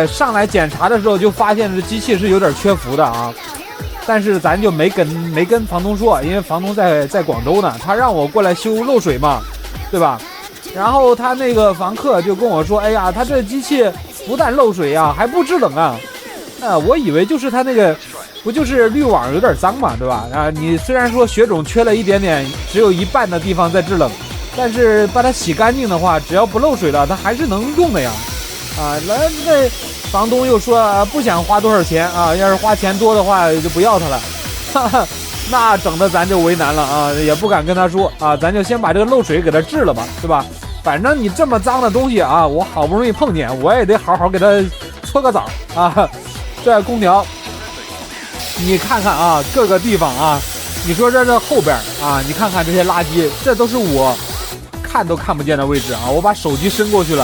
上来检查的时候就发现这机器是有点缺氟的啊。但是咱就没跟房东说，因为房东在广州呢，他让我过来修漏水嘛，对吧？然后他那个房客就跟我说，哎呀，他这机器不但漏水啊，还不制冷啊。我以为就是他那个不就是滤网有点脏嘛，对吧？你虽然说血种缺了一点点，只有一半的地方在制冷，但是把它洗干净的话，只要不漏水了，它还是能用的呀。那房东又说不想花多少钱啊，要是花钱多的话就不要它了。哈哈，那整的咱就为难了啊，也不敢跟他说啊，咱就先把这个漏水给它治了吧，对吧？反正你这么脏的东西啊，我好不容易碰见，我也得好好给它搓个澡啊。这空调你看看啊，各个地方啊，你说这后边啊，你看看这些垃圾，这都是我看都看不见的位置啊，我把手机伸过去了